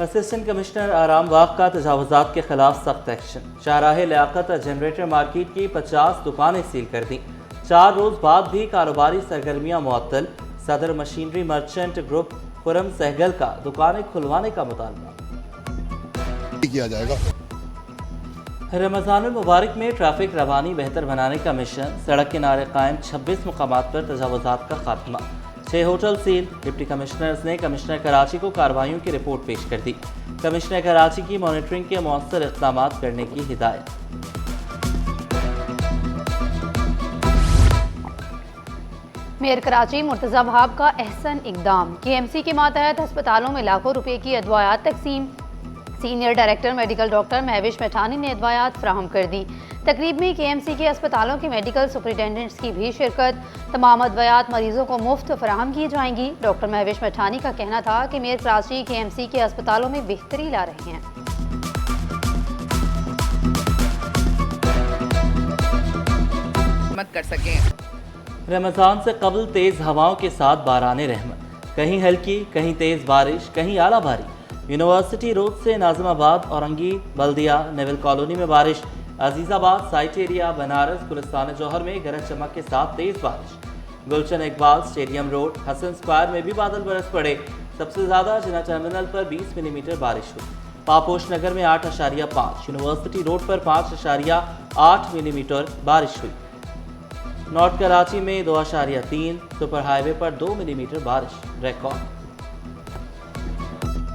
Assistant commissioner आराम बाग का तजावुज़ात के खिलाफ सख्त एक्शन। शाहराह लियाकत जनरेटर मार्केट की 50 दुकानें सील कर दी। 4 रोज बाद भी कारोबारी सरगर्मियां मुअत्तल। सदर machinery merchant group Khurram Sehgal का दुकानें खुलवाने का मुतालबा किया जाएगा। रमज़ानुल मुबारक में ट्रैफिक रवानी बेहतर बनाने का मिशन। सड़क किनारे कायम 26 मुकामात पर तजावुज़ात का खात्मा। 6 होटल सील। डिप्टी कमिश्नर्स ने कमिश्नर कराची को कार्रवाइयों की रिपोर्ट पेश कर दी। कमिश्नर कराची की मॉनिटरिंग के मौसर इक़दाम करने की हिदायत। मेयर कराची मुर्तज़ा वहाब का अहसन इक़दाम। KMC के मातहत अस्पतालों में लाखों रुपए की अदवायात तकसीम। Senior director medical doctor Mahvish Maithani ने अदवायात फ्राहम कर दी। तकरीब में KMC के अस्पतालों के मेडिकल सुपरिटेंडेंट्स की भी शिरकत। तमाम अदवायात मरीजों को मुफ्त फराहम की जाएंगी। डॉक्टर महविश मैठानी का कहना था कि मेयर कराची KMC के अस्पतालों में बेहतरी ला रहे हैं। मत कर सकें। रमज़ान से कबल तेज़ हवाओं के साथ बाराने रहमत। कहीं हल्की, कहीं तेज़ बारिश, कहीं आला भारी। यूनिवर्सिटी रोड से नाज़िमाबाद, औरंगी, बल्दिया, नेवल कॉलोनी में बारिश। अजीज़ाबाद, साइट एरिया, बनारस, गुलिस्तान जौहर में गरज चमक के साथ तेज़ बारिश। Gulshan Iqbal, stadium road, Hasan square में भी बादल बरस पड़े। सबसे ज़्यादा जिना टर्मिनल पर 20 मिलीमीटर बारिश हुई। पापोश नगर में 8.5, यूनिवर्सिटी रोड पर 5.8 मिलीमीटर बारिश हुई। नॉर्थ कराची में 2.3, सुपर हाईवे पर 2 मिलीमीटर बारिश रिकॉर्ड।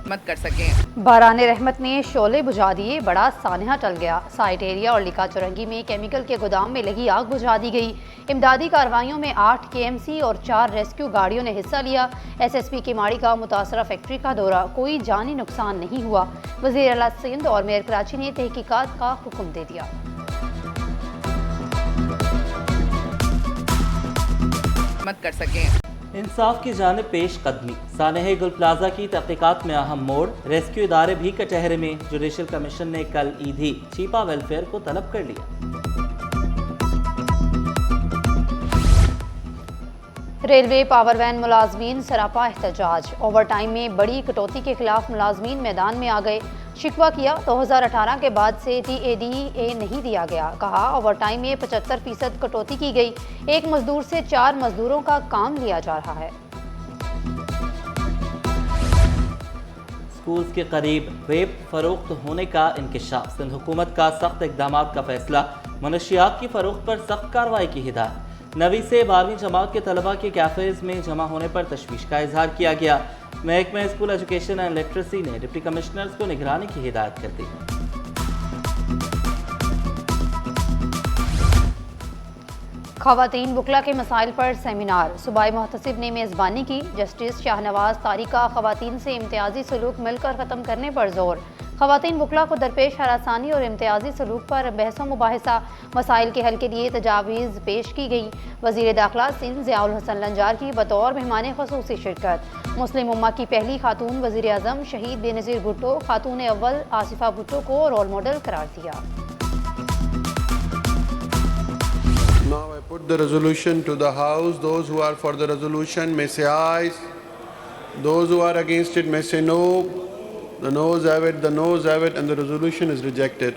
मत कर सकें। बाराने रहमत ने शोले बुझा दिए, बड़ा सानहा टल गया। साइट एरिया और लिका चुरंगी में केमिकल के गोदाम में लगी आग बुझा दी गई। इमदादी कार्रवाइयों में 8 KMC और 4 रेस्क्यू गाड़ियों ने हिस्सा लिया। SSP किमाड़ी का मुतासरा फैक्ट्री का दौरा, कोई जानी नुकसान नहीं हुआ। वज़ीर आला सिंध और मेयर कराची ने तहकीकात का हुक्म दे दिया। मत कर सकें। इंसाफ की जानिब पेश कदमी। सानहे गुल प्लाजा की तहकीकात में अहम मोड़। रेस्क्यू इदारे भी कचहरे में। जुडिशल कमीशन ने कल ईदी चीपा वेलफेयर को तलब कर लिया। रेलवे पावर वैन मुलाजमीन सरापा एहतजाज। ओवर टाइम में बड़ी कटौती के खिलाफ मुलाजमीन मैदान में आ गए। शिकवा किया 2018 के बाद से TADA नहीं दिया गया। कहा ओवर टाइम में 75% कटौती की गई। एक मजदूर से 4 मजदूरों का काम लिया जा रहा है। स्कूल्स के करीब वेब फरोख्त होने का इंकशाफ। सिंध हुकूमत का सख्त इकदाम का फैसला। मनशियात की फरोख्त पर सख्त कार्रवाई की हिदायत। 9वीं से 12वीं जमात के तलबा के कैफेज में जमा होने पर तशवीश का इजहार किया गया। महकमा स्कूल एजुकेशन एंड लिटरेसी ने डिप्टी कमिश्नर्स को निगरानी की हिदायत कर दी। खवातीन बुकला के मसाइल पर सेमिनार। सूबाई मुहतसिब ने मेज़बानी की। जस्टिस शाहनवाज तारिका खवातीन से इम्तियाजी सलूक मिलकर ख़त्म करने पर जोर। खवातीन बुकला को दरपेश हरासानी और इम्तियाजी सलूक पर बहस मुबाहिसा। मसाइल के हल के लिए तजावीज़ पेश की गई। वज़ीर दाखिला सिंध ज़ियाउल हसन लंजार की बतौर मेहमान ख़ुसूसी शिरकत। मुस्लिम उम्मा की पहली खातून वज़ीर आज़म शहीद बेनज़ीर भुट्टो खातून अव्वल आसिफा भुट्टो को रोल मॉडल करार दिया। Now I put the resolution to the House. Those who are for the resolution may say aye. Those who are against it may say no. The noes have it, the noes have it, and the resolution is rejected.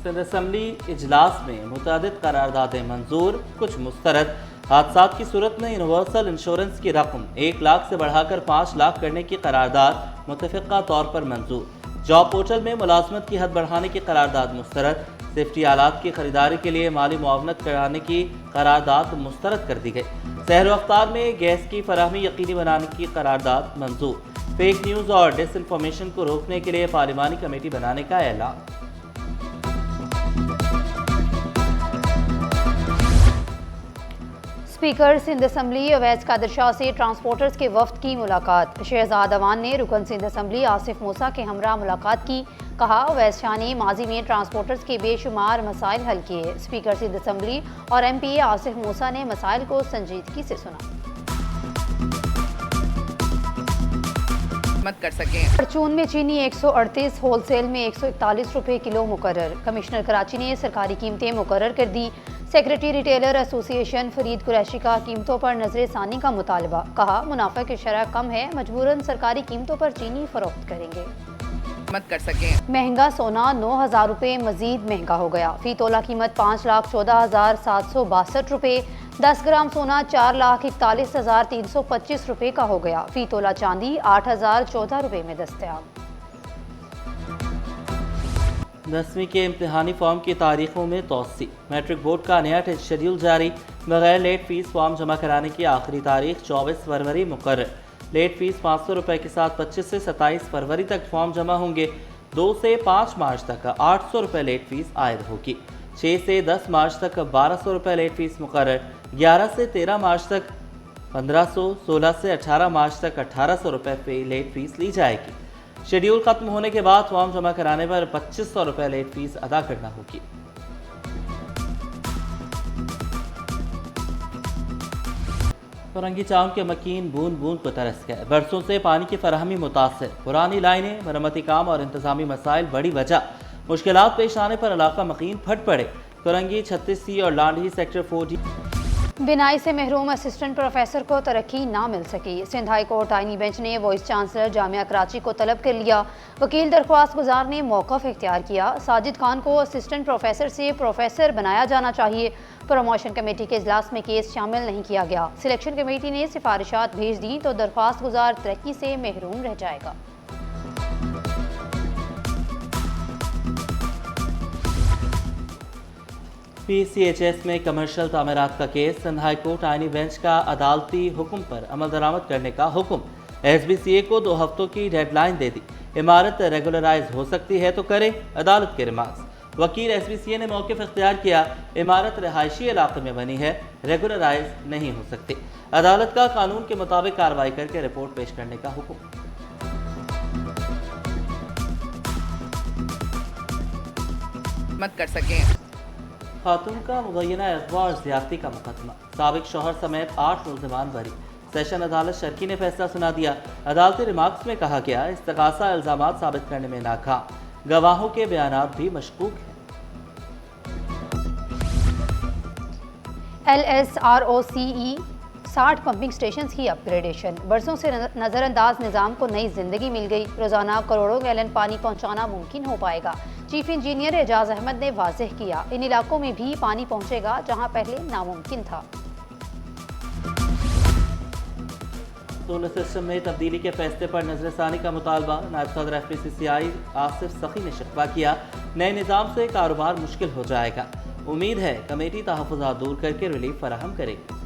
Sindh assembly इजलास में मुतादिद करारदादें मंजूर, कुछ मुस्तरद। हादसात की सूरत में universal insurance की रकम 1 लाख से बढ़ाकर 5 लाख करने की करारदाद मुतफ़िक़ा तौर पर मंजूर। जॉब पोर्टल में मुलाजमत की हद बढ़ाने की करारदाद मुस्तरद। सेफ्टी आलात की खरीदारी के लिए माली मुआवनत कराने की करारदाद मुस्तरद कर दी गई। शहर अफ्तार में गैस की फराहमी यकीनी बनाने की करारदाद मंजूर। फेक न्यूज़ और डिसइंफॉर्मेशन को रोकने के लिए पार्लिमानी कमेटी बनाने का ऐलान। स्पीकर सिंध असम्बली अवैस कादिर शाह से ट्रांसपोर्टर्स के वफ्द की मुलाकात। शहजाद अवान ने रुकन सिंध असम्बली आसिफ मूसा के हमरा मुलाकात की। कहा अवैस शाह ने माजी में ट्रांसपोर्टर्स के बेशुमार मसाइल हल किए। स्पीकर सिंध असम्बली और MPA आसिफ मूसा ने मसाइल को संजीदगी से सुना। मत कर सकें। परचून में चीनी 138, होलसेल में 141 रुपए किलो मुकर्रर। कमिश्नर कराची ने सरकारी कीमतें मुकर्रर कर दी। Secretary retailer association Farid Qureshi का कीमतों पर नजरसानी का मुतालबा। कहा मुनाफे की शरह कम है, मजबूरन सरकारी कीमतों पर चीनी फरोख्त करेंगे। मत कर सकें। महंगा सोना 9,000 रुपये मजीद महंगा हो गया। फी तोला कीमत 5,14,762 रुपये। 10 ग्राम सोना 4,41,325 रुपये का हो गया। फी तोला चांदी 8,014 रुपये में दस्तयाब। 10वीं के इम्तिहानी फॉर्म की तारीखों में तोसी। मैट्रिक बोर्ड का नया शेड्यूल जारी। बगैर लेट फीस फॉर्म जमा कराने की आखिरी तारीख 24 फरवरी मुकर्रर। लेट फीस 500 रुपये के साथ 25 से 27 फरवरी तक फॉर्म जमा होंगे। 2 से 5 मार्च तक 800 रुपये लेट फीस आयद होगी। 6 से 10 मार्च तक 1200 रुपये लेट फीस मुकर्रर। 11 से 13 मार्च तक 1500, 16 से 18 मार्च तक 1800 रुपये लेट फीस ली जाएगी। शेड्यूल खत्म होने के बाद फॉर्म जमा कराने पर 2500 रुपये लेट फीस अदा करना होगी। फरंगी चाउन के मकीन बूंद बूंद को तरस गए। बरसों से पानी की फराहमी मुतासर। पुरानी लाइनें, मरम्मती काम और इंतजामी मसाइल बड़ी वजह। मुश्किलात पेश आने पर इलाका मकीन फट पड़े। फरंगी 36C और लांडी सेक्टर 4D बिनाई से महरूम असिस्टेंट प्रोफेसर को तरक्की ना मिल सकी। सिंध हाई कोर्ट आईनी बेंच ने वाइस चांसलर जामिया कराची को तलब कर लिया। वकील दरख्वास्त गुजार ने मौक़िफ़ इख्तियार किया। साजिद खान को असिस्टेंट प्रोफेसर से प्रोफेसर बनाया जाना चाहिए। प्रमोशन कमेटी के इजलास में केस शामिल नहीं किया गया। सिलेक्शन कमेटी ने सिफारिशात भेज दी तो दरख्वास्त गुजार तरक्की से महरूम रह जाएगा। PCHS में कमर्शियल तामीरात का केस। सिंध हाई कोर्ट आईनी बेंच का अदालती हुक्म पर अमल दरामद करने का हुक्म। SBCA को 2 हफ्तों की डेडलाइन दे दी। इमारत रेगुलराइज हो सकती है तो करे, अदालत के रिमार्क्स। वकील SBCA ने मौक़िफ़ इख्तियार किया। इमारत रिहायशी इलाके में बनी है, रेगुलराइज नहीं हो सकती। अदालत का कानून के मुताबिक कार्रवाई करके रिपोर्ट पेश करने का हुक्म। मत कर सकें। खातून का मुबैना अगवा और ज्यादती का मुकदमा। साबिक शौहर समेत 8 मुल्ज़िमान बरी। सेशन अदालत शर्की ने फैसला सुना दिया। अदालती रिमार्क्स में कहा गया इस्तगासा इल्ज़ामात साबित करने में नाकाम। गवाहों के बयानात भी मशकूक हैं। LSROCE 60 पंपिंग स्टेशन की अपग्रेडेशन। बरसों से नज़रअंदाज निज़ाम को नई जिंदगी मिल गई। रोज़ाना करोड़ों गैलन पानी पहुँचाना मुमकिन हो पाएगा। चीफ इंजीनियर एजाज अहमद ने वाज़ेह किया इन इलाकों में भी पानी पहुँचेगा जहाँ पहले नामुमकिन था। सोलर सिस्टम में तब्दीली के फैसले पर नजरसानी का मुतालबा। नायब सदर FPCCI आसिफ सखी ने शिकवा किया, नए निज़ाम से कारोबार मुश्किल हो जाएगा। उम्मीद है कमेटी तहफ़्फ़ुज़ात दूर करके रिलीफ फराहम करेगी।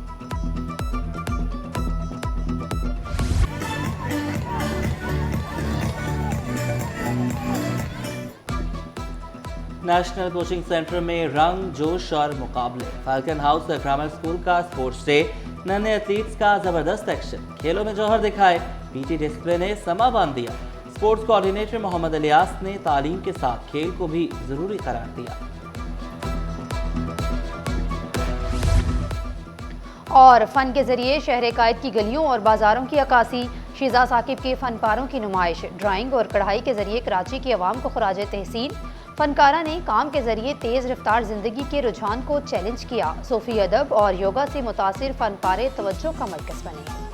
नेशनल कोचिंग सेंटर में रंग जोश और मुकाबले। फाल्कन हाउस ग्रामर स्कूल का स्पोर्ट्स डे। नन्हे एथलीट्स का जबरदस्त एक्शन। खेलों में जौहर दिखाए। PT डिस्प्ले ने समा बांध दिया। स्पोर्ट्स कोऑर्डिनेटर मोहम्मद इलियास ने तालीम के साथ खेल को भी जरूरी करार दिया। और फन के जरिए शहर कायद की गलियों और बाजारों की अक्कासी। शीजा साकिब के फनपारों की नुमाइश। ड्राइंग और कढ़ाई के जरिए कराची की आवाम को खराज तहसीन। फनकारा ने काम के जरिए तेज़ रफ्तार जिंदगी के रुझान को चैलेंज किया। सूफी अदब और योगा से मुतासिर फनपारे तवज्जो का मरकज़ बने।